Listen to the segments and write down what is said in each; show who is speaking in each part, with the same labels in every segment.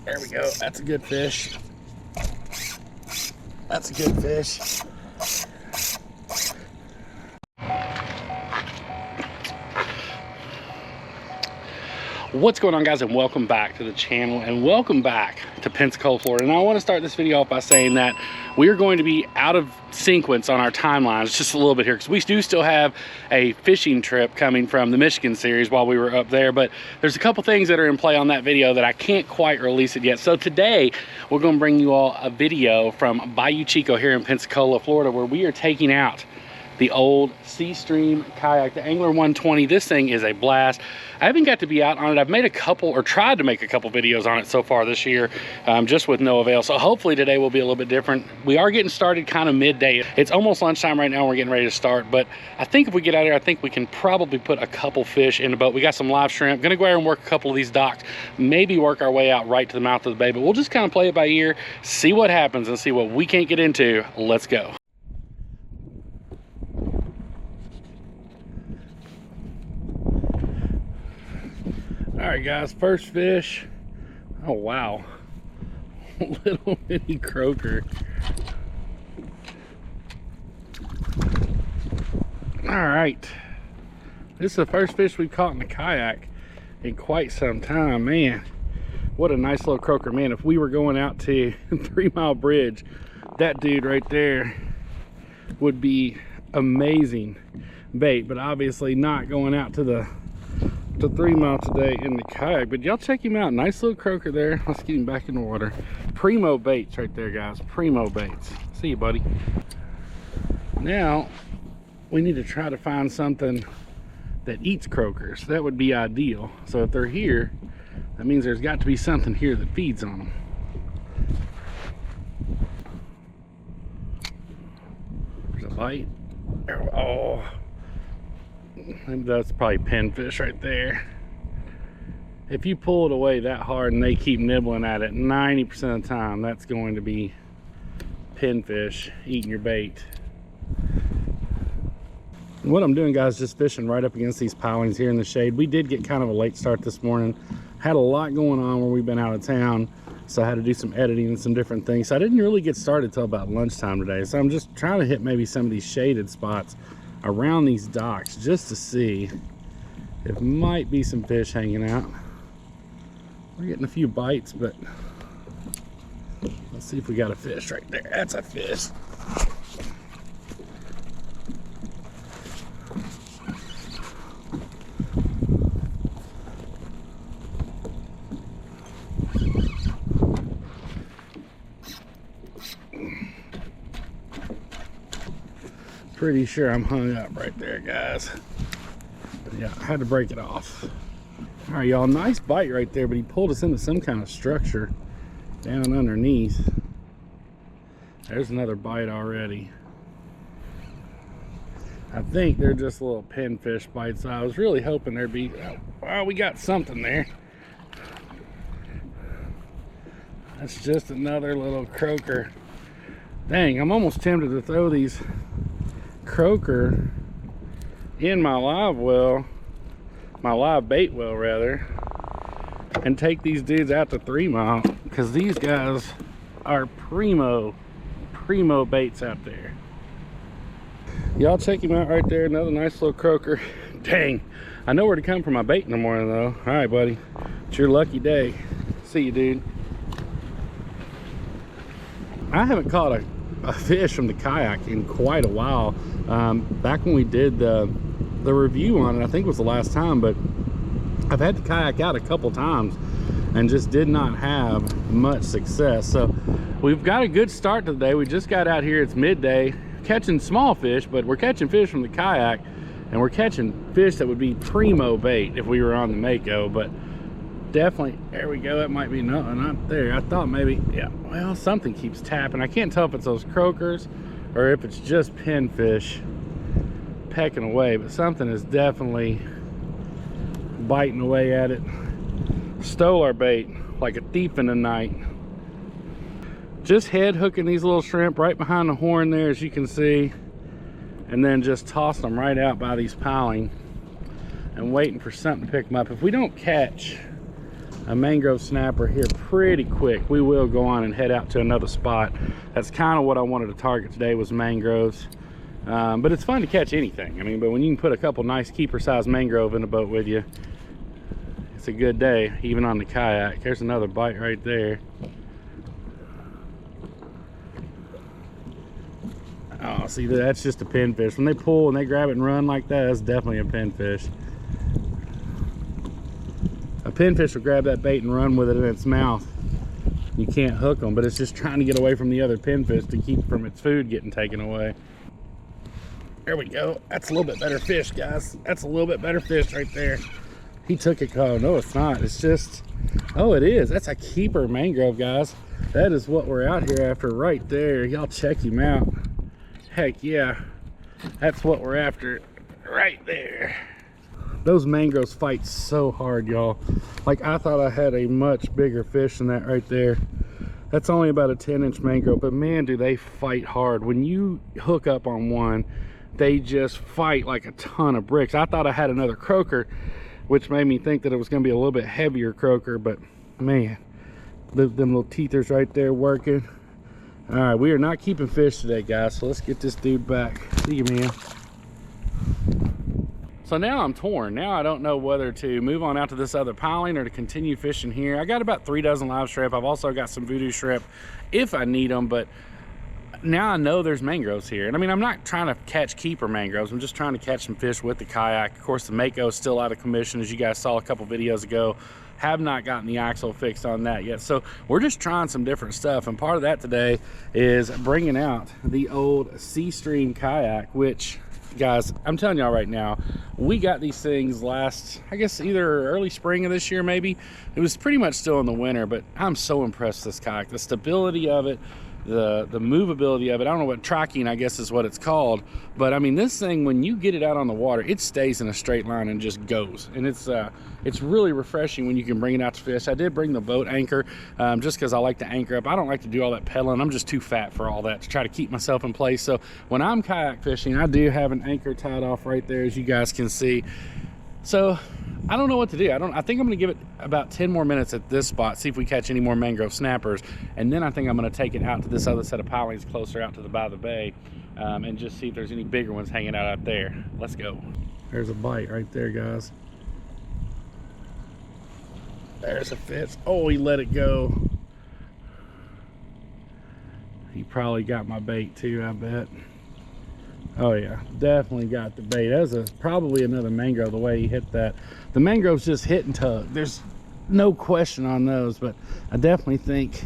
Speaker 1: There we go. That's a good fish. That's a good fish. What's going on, guys, and welcome back to the channel, and welcome back to Pensacola, Florida. And I want to start this video off by saying that we are going to be out of sequence on our timelines just a little bit here, because we do still have a fishing trip coming from the Michigan series while we were up there, but there's a couple things that are in play on that video that I can't quite release it yet. So today we're going to bring you all a video from Bayou Chico here in Pensacola, Florida, where we are taking out the old C-Stream kayak, the Angler 120. This thing is a blast. I haven't got to be out on it. I've made a couple, or tried to make a couple videos on it so far this year, just with no avail. So hopefully today will be a little bit different. We are getting started kind of midday. It's almost lunchtime right now. We're getting ready to start, but I think if we get out here, I think we can probably put a couple fish in the boat. We got some live shrimp. Gonna go out and work a couple of these docks, maybe work our way out right to the mouth of the bay, but we'll just kind of play it by ear, see what happens, and see what we can't get into. Let's go. All right, guys, first fish. Oh, wow. Little mini croaker. All right. This is the first fish we've caught in the kayak in quite some time. Man, what a nice little croaker. Man, if we were going out to 3 Mile Bridge, that dude right there would be amazing bait, but obviously not going out to 3 Mile today in the kayak. But y'all check him out. Nice little croaker there. Let's get him back in the water. Primo baits right there, guys. Primo baits. See you, buddy. Now we need to try to find something that eats croakers. That would be ideal. So if they're here, that means there's got to be something here that feeds on them. There's a bite. Oh, that's probably pinfish right there. If you pull it away that hard and they keep nibbling at it, 90% of the time that's going to be pinfish eating your bait. And what I'm doing, guys, just fishing right up against these pilings here in the shade. We did get kind of a late start this morning. Had a lot going on where we've been out of town, so I had to do some editing and some different things. So I didn't really get started till about lunchtime today. So I'm just trying to hit maybe some of these shaded spots around these docks just to see if might be some fish hanging out. We're getting a few bites, but let's see if we got a fish right there. That's a fish. Pretty sure I'm hung up right there, guys. But yeah, I had to break it off. All right, y'all, nice bite right there, but he pulled us into some kind of structure down underneath. There's another bite already. I think they're just little pinfish bites. I was really hoping there'd be, oh, we got something there. That's just another little croaker. Dang, I'm almost tempted to throw these croaker in my live well, my live bait well rather, and take these dudes out to 3 Mile, because these guys are primo baits out there. Y'all check him out right there. Another nice little croaker. Dang, I know where to come for my bait in the morning though. All right, buddy, it's your lucky day. See you, dude. I haven't caught a fish from the kayak in quite a while. Back when we did the review on it, I think was the last time, but I've had the kayak out a couple times and just did not have much success. So we've got a good start today. We just got out here. It's midday, catching small fish, but we're catching fish from the kayak, and we're catching fish that would be primo bait if we were on the Mako. But definitely, there we go. That might be not there. I thought maybe, yeah, well, something keeps tapping. I can't tell if it's those croakers or if it's just pinfish pecking away, but something is definitely biting away at it. Stole our bait like a thief in the night. Just head hooking these little shrimp right behind the horn there, as you can see, and then just toss them right out by these piling and waiting for something to pick them up. If we don't catch a mangrove snapper here pretty quick. We will go on and head out to another spot. That's kind of what I wanted to target today, was mangroves. But it's fun to catch anything. I mean, but when you can put a couple nice keeper size mangrove in the boat with you, it's a good day, even on the kayak. There's another bite right there. Oh, see, that's just a pinfish. When they pull and they grab it and run like that, that's definitely a pinfish. A pinfish will grab that bait and run with it in its mouth. You can't hook them, but it's just trying to get away from the other pinfish to keep from its food getting taken away. There we go. That's a little bit better fish, guys. That's a little bit better fish right there. He took it. Oh, no, it's not. It's just, oh, it is. That's a keeper mangrove, guys. That is what we're out here after right there. Y'all check him out. Heck yeah. That's what we're after right there. Those mangroves fight so hard, y'all. Like, I thought I had a much bigger fish than that right there. That's only about a 10-inch mangrove, but man, do they fight hard. When you hook up on one, they just fight like a ton of bricks. I thought I had another croaker, which made me think that it was going to be a little bit heavier croaker, but man, them little teethers right there working. All right, we are not keeping fish today, guys, so let's get this dude back. See you, man. So now I'm torn. Now I don't know whether to move on out to this other piling or to continue fishing here. I got about 3 dozen live shrimp. I've also got some voodoo shrimp if I need them, but now I know there's mangroves here. And I mean, I'm not trying to catch keeper mangroves. I'm just trying to catch some fish with the kayak. Of course, the Mako is still out of commission, as you guys saw a couple videos ago. Have not gotten the axle fixed on that yet. So we're just trying some different stuff. And part of that today is bringing out the old Sea Stream kayak, which, guys, I'm telling y'all right now, we got these things last, I guess, either early spring of this year, maybe. It was pretty much still in the winter, but I'm so impressed with this kayak. The stability of it, the movability of it. I don't know what tracking, I guess, is what it's called, but I mean, this thing, when you get it out on the water, it stays in a straight line and just goes. And it's really refreshing when you can bring it out to fish. I did bring the boat anchor just because I like to anchor up. I don't like to do all that pedaling. I'm just too fat for all that to try to keep myself in place. So when I'm kayak fishing, I do have an anchor tied off right there, as you guys can see. So I don't know what to do. I think I'm going to give it about 10 more minutes at this spot, see if we catch any more mangrove snappers, and then I think I'm going to take it out to this other set of pilings closer out to the by the bay, and just see if there's any bigger ones hanging out there. Let's go. There's a bite right there, guys. There's a fish. Oh, he let it go. He probably got my bait too, I bet. Oh yeah, definitely got the bait. That was probably another mangrove, the way he hit that. The mangroves just hit and tug. There's no question on those, but I definitely think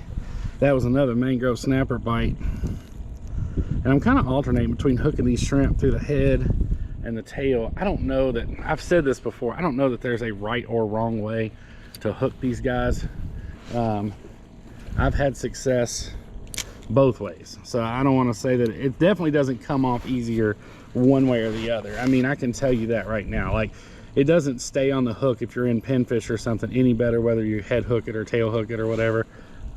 Speaker 1: that was another mangrove snapper bite. And I'm kind of alternating between hooking these shrimp through the head and the tail. I don't know that, I've said this before, I don't know that there's a right or wrong way to hook these guys. I've had success both ways, so I don't want to say that it definitely doesn't come off easier one way or the other. I mean, I can tell you that right now. Like, it doesn't stay on the hook if you're in pinfish or something any better, whether you head hook it or tail hook it or whatever.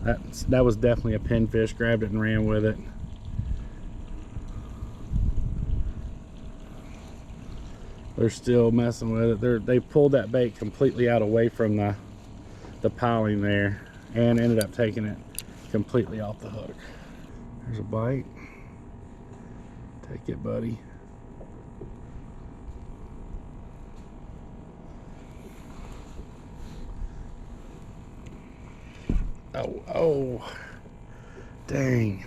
Speaker 1: That was definitely a pinfish. Grabbed it and ran with it. They're still messing with it. They pulled that bait completely out away from the piling there and ended up taking it completely off the hook. There's a bite. Take it, buddy. Oh, dang.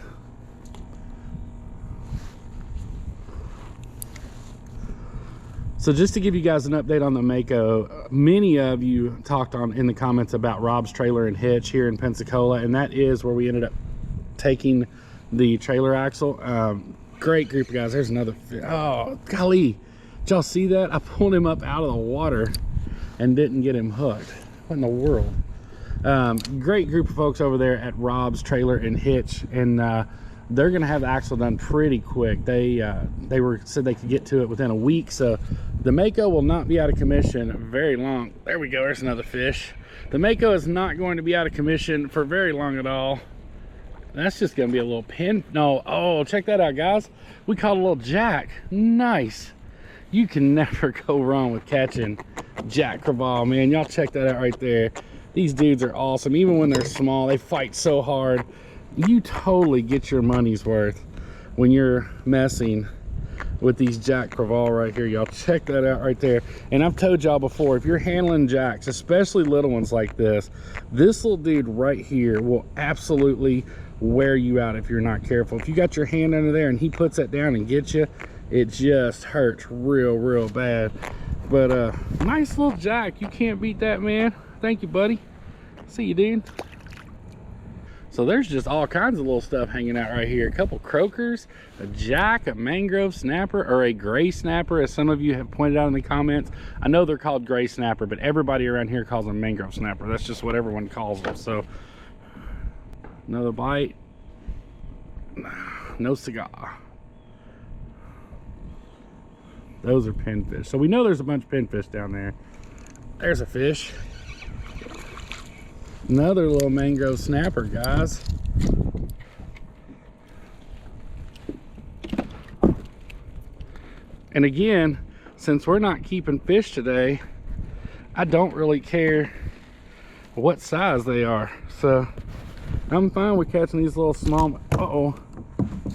Speaker 1: So just to give you guys an update on the Mako, many of you talked in the comments about Rob's Trailer and Hitch here in Pensacola, and that is where we ended up taking the trailer axle. Great group of guys. There's another fish. Oh, golly. Did y'all see that? I pulled him up out of the water and didn't get him hooked. What in the world? Great group of folks over there at Rob's Trailer and Hitch, and they're gonna have the axle done pretty quick. They said they could get to it within a week, so the Mako will not be out of commission very long. There we go. There's another fish. The Mako is not going to be out of commission for very long at all. That's just gonna be a little pin. No, oh, check that out, guys. We caught a little jack. Nice. You can never go wrong with catching jack crevalle, man. Y'all check that out right there. These dudes are awesome. Even when they're small, they fight so hard. You totally get your money's worth when you're messing with these Jack Crevalle right here. Y'all check that out right there. And I've told y'all before, if you're handling jacks, especially little ones like this little dude right here will absolutely wear you out if you're not careful. If you got your hand under there and he puts that down and gets you, it just hurts real bad. But nice little jack. You can't beat that, man. Thank you, buddy. See you, dude. So there's just all kinds of little stuff hanging out right here. A couple croakers, a jack, a mangrove snapper, or a gray snapper, as some of you have pointed out in the comments. I know they're called gray snapper, but everybody around here calls them mangrove snapper. That's just what everyone calls them. So another bite. No cigar. Those are pinfish. So we know there's a bunch of pinfish down there. There's a fish. Another little mangrove snapper, guys. And again, since we're not keeping fish today, I don't really care what size they are. So I'm fine with catching these little small. Uh-oh,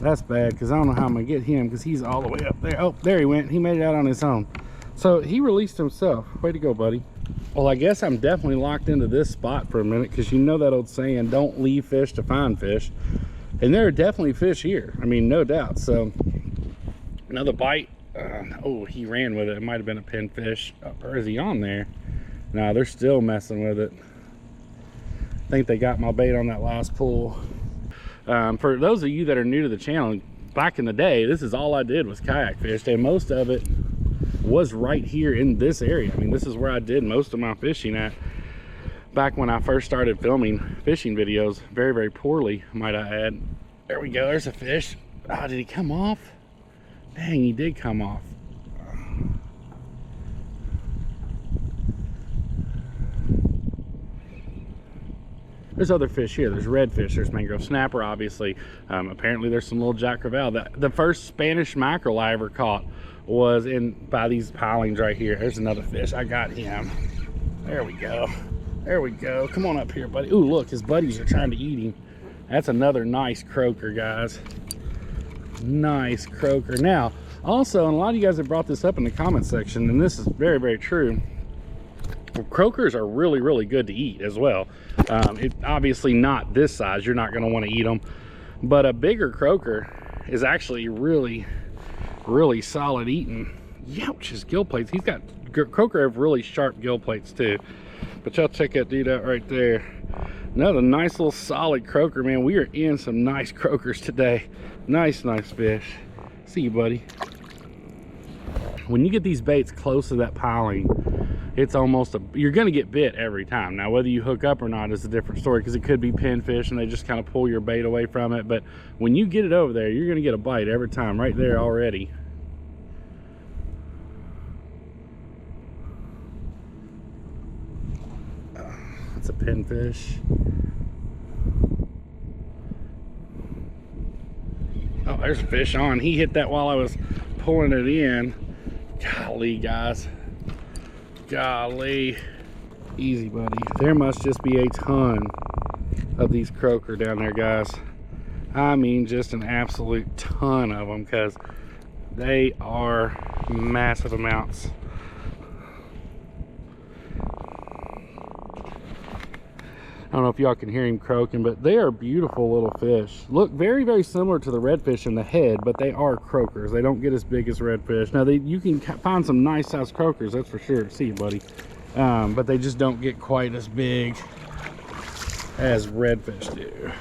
Speaker 1: that's bad, because I don't know how I'm gonna get him, because he's all the way up there. Oh, there he went. He made it out on his own. So he released himself. Way to go, buddy. Well, I guess I'm definitely locked into this spot for a minute, because you know that old saying, don't leave fish to find fish. And there are definitely fish here. I mean, no doubt. So another bite. Oh, he ran with it. It might have been a pinfish. Or is he on there? No, they're still messing with it. I think they got my bait on that last pull. For those of you that are new to the channel, back in the day, this is all I did was kayak fish, and most of it was right here in this area. I mean, this is where I did most of my fishing at back when I first started filming fishing videos, very poorly, might I add. There we go. There's a fish. Oh, did he come off? Dang, he did come off. There's other fish here. There's redfish, there's mangrove snapper, obviously. Apparently there's some little Jack Crevalle. The first Spanish mackerel I ever caught was in by these pilings right here. There's another fish. I got him. There we go. There we go. Come on up here, buddy. Ooh, look, his buddies are trying to eat him. That's another nice croaker, guys. Nice croaker. Now, also, and a lot of you guys have brought this up in the comment section, and this is very true. Croakers are really good to eat as well. Obviously not this size. You're not going to want to eat them, but a bigger croaker is actually really solid eating. Youch, his gill plates. He's got croaker have really sharp gill plates too. But y'all check that dude out right there. Another nice little solid croaker, man. We are in some nice croakers today. Nice fish. See you, buddy. When you get these baits close to that piling, it's almost you're gonna get bit every time. Now, whether you hook up or not is a different story, because it could be pinfish and they just kind of pull your bait away from it. But when you get it over there, you're gonna get a bite every time, right there already. It's a pinfish. Oh, there's a fish on. He hit that while I was pulling it in. Golly, guys. Golly. Easy, buddy. There must just be a ton of these croaker down there, guys. I mean, just an absolute ton of them, because they are massive amounts. I don't know if y'all can hear him croaking, but they are beautiful little fish. Look very similar to the redfish in the head, but they are croakers. They don't get as big as redfish. Now, you can find some nice sized croakers, that's for sure. See you, buddy. But they just don't get quite as big as redfish do.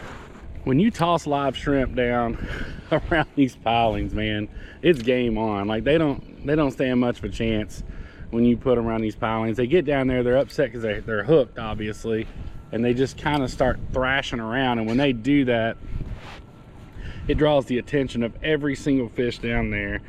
Speaker 1: When you toss live shrimp down around these pilings, man, it's game on. Like, they don't stand much of a chance when you put them around these pilings. They get down there, they're upset because they're hooked, obviously, and they just kind of start thrashing around. And when they do that, it draws the attention of every single fish down there.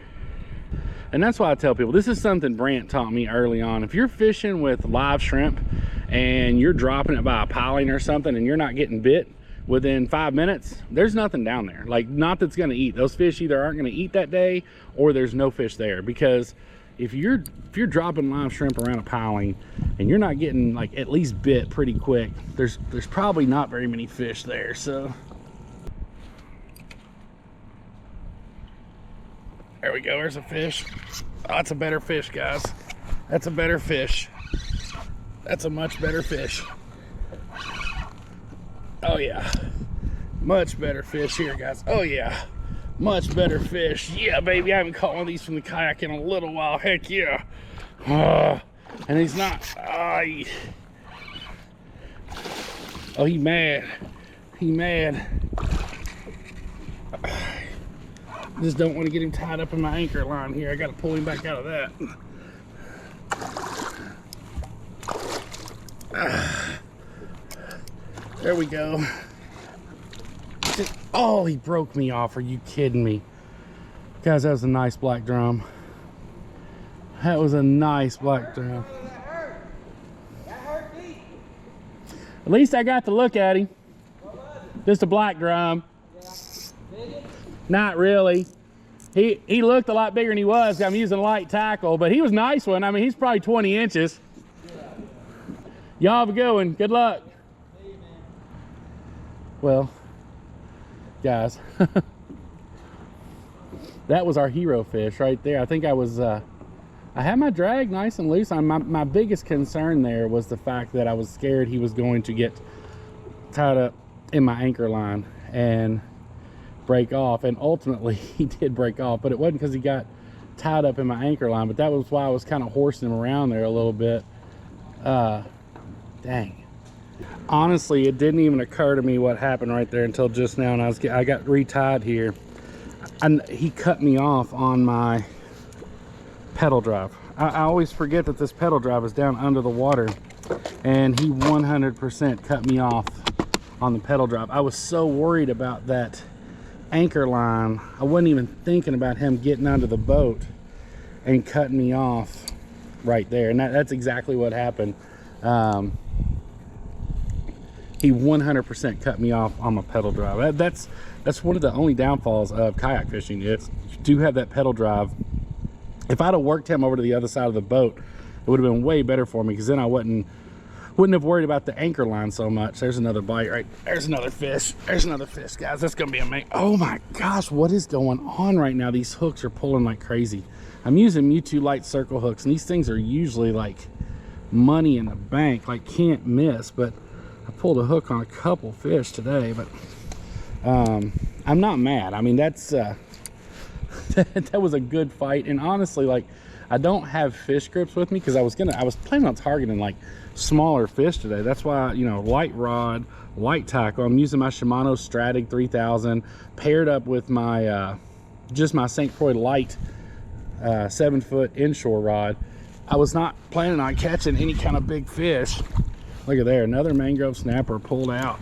Speaker 1: And that's why I tell people, this is something Brant taught me early on. If you're fishing with live shrimp and you're dropping it by a piling or something and you're not getting bit within 5 minutes, there's nothing down there. Like, not that's going to eat. Those fish either aren't going to eat that day, or there's no fish there, because if you're dropping live shrimp around a piling and you're not getting like at least bit pretty quick, there's probably not very many fish there. So there we go, there's a fish. Oh, that's a better fish, guys. That's a better fish. That's a much better fish. Oh yeah, much better fish here, guys. Oh yeah, much better fish. Yeah, baby, I haven't caught one of these from the kayak in a little while. Heck yeah. And he's not. Oh, he mad. He mad. Just don't want to get him tied up in my anchor line here. I got to pull him back out of that. There we go. Oh, he broke me off. Are you kidding me? Guys, that was a nice black drum. That was a nice black drum.
Speaker 2: That hurt me.
Speaker 1: At least I got to look at him. Just a black drum.
Speaker 2: Yeah. Did it?
Speaker 1: Not really. He looked a lot bigger than he was. I'm using light tackle, but he was a nice one. I mean, he's probably 20 inches. Y'all have a good one. Good luck.
Speaker 2: See you, man.
Speaker 1: Well, guys, that was our hero fish right there. I think I was, I had my drag nice and loose. My biggest concern there was the fact that I was scared he was going to get tied up in my anchor line and break off. And ultimately he did break off, but it wasn't because he got tied up in my anchor line, but that was why I was kind of horsing him around there a little bit. Dang. Honestly, it didn't even occur to me what happened right there until just now, and I got retied here. And he cut me off on my pedal drive. I always forget that this pedal drive is down under the water, and he 100% cut me off on the pedal drive. I was so worried about that anchor line, I wasn't even thinking about him getting under the boat and cutting me off right there, and that's exactly what happened. He 100% cut me off on my pedal drive. That's one of the only downfalls of kayak fishing. You do have that pedal drive. If I'd have worked him over to the other side of the boat, it would have been way better for me, because then I wouldn't have worried about the anchor line so much. There's another bite, right? There's another fish. There's another fish, guys. That's gonna be amazing. Oh my gosh, what is going on right now? These hooks are pulling like crazy. I'm using Mewtwo light circle hooks, and these things are usually like money in the bank, like can't miss. But I pulled a hook on a couple fish today, but I'm not mad. I mean, that's that was a good fight. And honestly, like, I don't have fish grips with me because I was planning on targeting like smaller fish today. That's why, you know, light rod, light tackle. I'm using my Shimano Stratig 3000 paired up with my just my St. Croix light 7-foot inshore rod. I was not planning on catching any kind of big fish. Look at there, another mangrove snapper pulled out.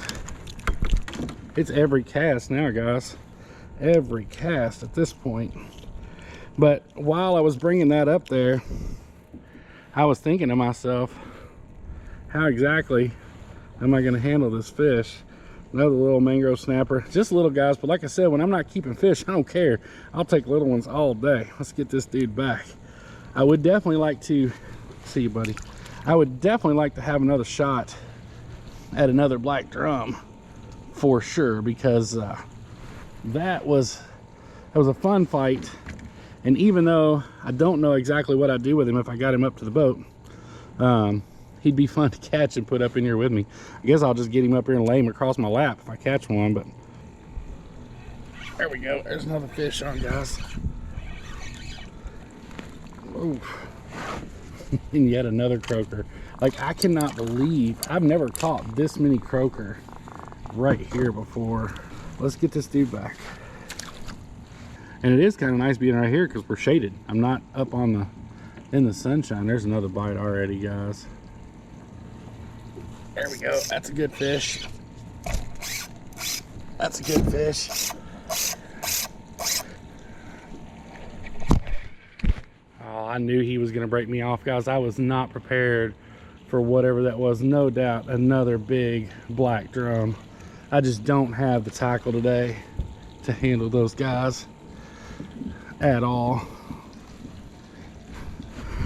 Speaker 1: It's every cast now, guys. Every cast at this point. But while I was bringing that up there, I was thinking to myself, how exactly am I going to handle this fish? Another little mangrove snapper. Just little guys, but like I said, when I'm not keeping fish, I don't care. I'll take little ones all day. Let's get this dude back. I would definitely like to see you, buddy. I would definitely like to have another shot at another black drum for sure, because that was a fun fight. And even though I don't know exactly what I'd do with him if I got him up to the boat, he'd be fun to catch and put up in here with me. I guess I'll just get him up here and lay him across my lap if I catch one. But there we go. There's another fish on, guys. Ooh. And yet another croaker. Like, I cannot believe I've never caught this many croaker right here before. Let's get this dude back. And it is kind of nice being right here because we're shaded. I'm not up on in the sunshine. There's another bite already, guys. There we go. That's a good fish. That's a good fish. Oh, I knew he was going to break me off, guys. I was not prepared for whatever that was. No doubt another big black drum. I just don't have the tackle today to handle those guys at all.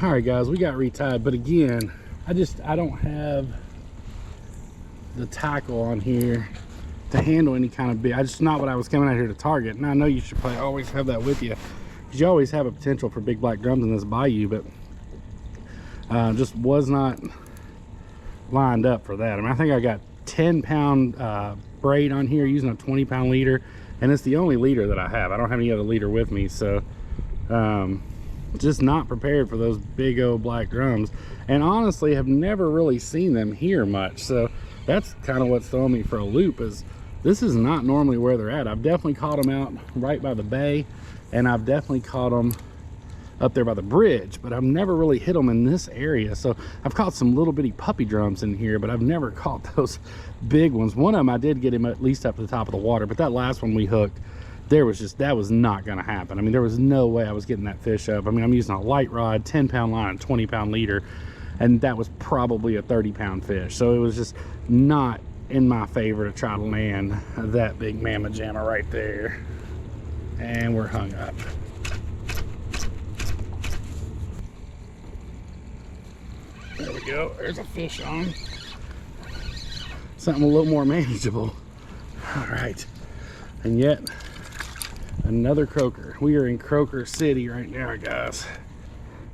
Speaker 1: All right, guys, we got retied, but again, I don't have the tackle on here to handle any kind of big. I just not what I was coming out here to target. And I know you should probably always have that with you, because you always have a potential for big black drums in this bayou, but just was not lined up for that. I mean, I think I got 10-pound braid on here using a 20-pound leader, and it's the only leader that I have. I don't have any other leader with me, so just not prepared for those big old black drums, and honestly have never really seen them here much. So that's kind of what's throwing me for a loop, is this is not normally where they're at. I've definitely caught them out right by the bay, and I've definitely caught them up there by the bridge, but I've never really hit them in this area. So I've caught some little bitty puppy drums in here, but I've never caught those big ones. One of them I did get him at least up to the top of the water, but that last one we hooked, that was not gonna happen. I mean, there was no way I was getting that fish up. I mean, I'm using a light rod, 10-pound line, and 20-pound leader, and that was probably a 30-pound fish. So it was just not in my favor to try to land that big mamma jamma right there. And we're hung up. There we go, there's a fish on. Something a little more manageable. All right, and yet another croaker. We are in Croaker City right now, guys.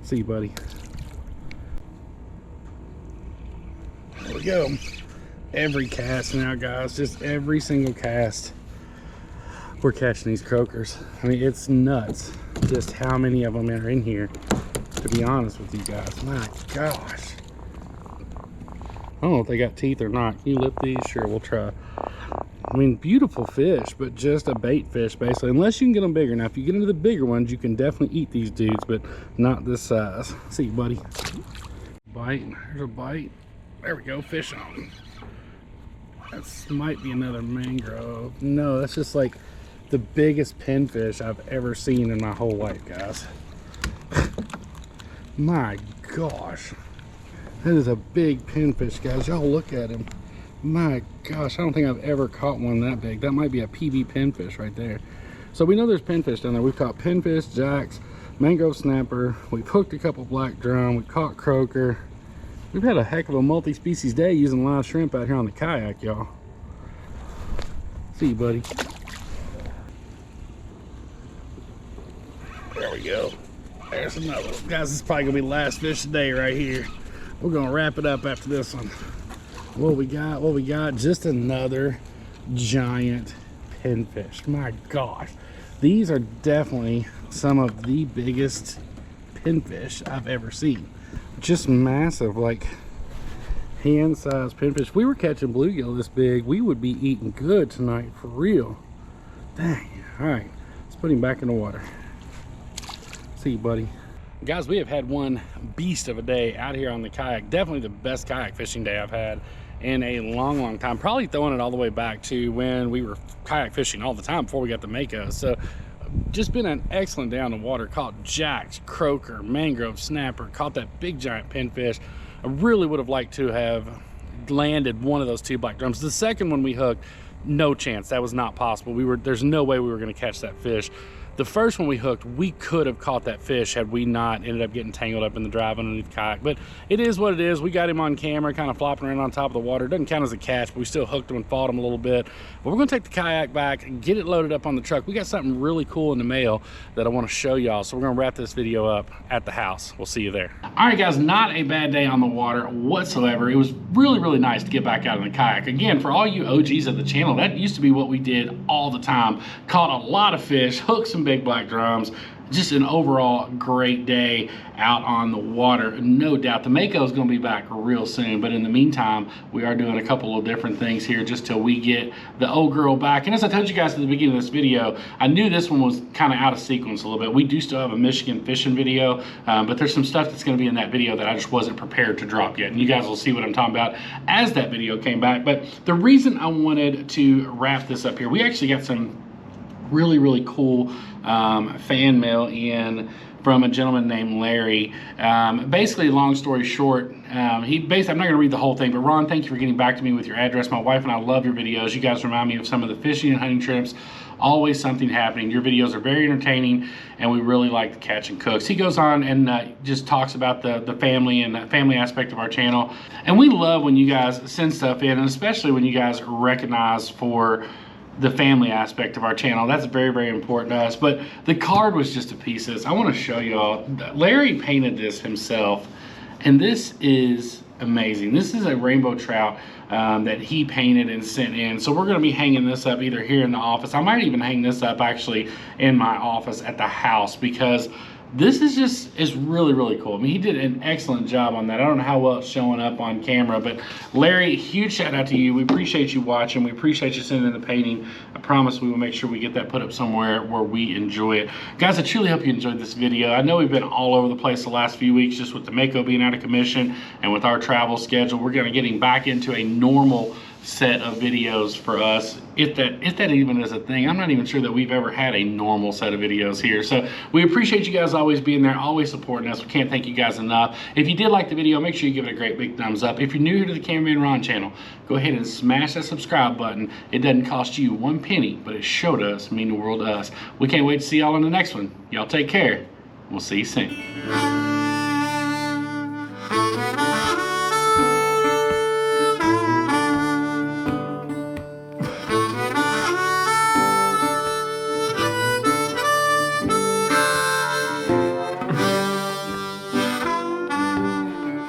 Speaker 1: See you, buddy. There we go. Every cast now, guys, just every single cast, we're catching these croakers. I mean, it's nuts just how many of them are in here, to be honest with you guys. My gosh. I don't know if they got teeth or not. Can you lift these? Sure, we'll try. I mean, beautiful fish, but just a bait fish, basically. Unless you can get them bigger. Now, if you get into the bigger ones, you can definitely eat these dudes, but not this size. See you, buddy. Bite. There's a bite. There we go. Fish on. That might be another mangrove. No, that's just like the biggest pinfish I've ever seen in my whole life, guys. My gosh. That is a big pinfish, guys. Y'all look at him. My gosh, I don't think I've ever caught one that big. That might be a PB pinfish right there. So we know there's pinfish down there. We've caught pinfish, jacks, mangrove snapper. We've hooked a couple black drum. We've caught croaker. We've had a heck of a multi-species day using live shrimp out here on the kayak, y'all. See you, buddy. There we go. There's another one. Guys, this is probably gonna be the last fish today right here. We're gonna wrap it up after this one. What we got? Just another giant pinfish. My gosh. These are definitely some of the biggest pinfish I've ever seen. Just massive, like hand-sized pinfish. If we were catching bluegill this big, we would be eating good tonight, for real. Dang. All right, let's put him back in the water. See you, buddy. Guys, we have had one beast of a day out here on the kayak. Definitely the best kayak fishing day I've had in a long time. Probably throwing it all the way back to when we were kayak fishing all the time before we got the Mako. So just been an excellent day on the water. Caught jacks, croaker, mangrove snapper, caught that big giant pinfish. I really would have liked to have landed one of those two black drums. The second one we hooked, no chance. That was not possible. There's no way we were going to catch that fish. The first one we hooked, we could have caught that fish had we not ended up getting tangled up in the drive underneath the kayak. But it is what it is. We got him on camera, kind of flopping around on top of the water. It doesn't count as a catch, but we still hooked him and fought him a little bit. But we're going to take the kayak back and get it loaded up on the truck. We got something really cool in the mail that I want to show y'all. So we're going to wrap this video up at the house. We'll see you there. All right, guys, not a bad day on the water whatsoever. It was really nice to get back out in the kayak. Again, for all you OGs of the channel, that used to be what we did all the time. Caught a lot of fish, hooked some big black drums. Just an overall great day out on the water, no doubt. The Mako is going to be back real soon, but in the meantime, we are doing a couple of different things here just till we get the old girl back. And as I told you guys at the beginning of this video, I knew this one was kind of out of sequence a little bit. We do still have a Michigan fishing video, but there's some stuff that's going to be in that video that I just wasn't prepared to drop yet. And you guys will see what I'm talking about as that video came back. But the reason I wanted to wrap this up here, we actually got some really cool fan mail in from a gentleman named Larry. Basically, long story short, I'm not going to read the whole thing, but Ron, thank you for getting back to me with your address. My wife and I love your videos. You guys remind me of some of the fishing and hunting trips. Always something happening. Your videos are very entertaining, and we really like the catch and cooks. He goes on and just talks about the family and the family aspect of our channel. And we love when you guys send stuff in, and especially when you guys recognize for the family aspect of our channel. That's very important to us. But the card was just a piece of this. I want to show you all. Larry painted this himself, and this is amazing. This is a rainbow trout that he painted and sent in. So we're going to be hanging this up either here in the office. I might even hang this up actually in my office at the house, because this is really cool. I mean, he did an excellent job on that. I don't know how well it's showing up on camera, but Larry, huge shout out to you. We appreciate you watching. We appreciate you sending in the painting. I promise we will make sure we get that put up somewhere where we enjoy it. Guys, I truly hope you enjoyed this video. I know we've been all over the place the last few weeks, just with the Mako being out of commission and with our travel schedule. We're going to getting back into a normal set of videos for us, if that even is a thing. I'm not even sure that we've ever had a normal set of videos here. So we appreciate you guys always being there, always supporting us. We can't thank you guys enough. If you did like the video, make sure you give it a great big thumbs up. If you're new here to the Cameraman Ron channel, go ahead and smash that subscribe button. It doesn't cost you 1 penny, but it sure does mean the world to us. We can't wait to see y'all in the next one. Y'all take care. We'll see you soon.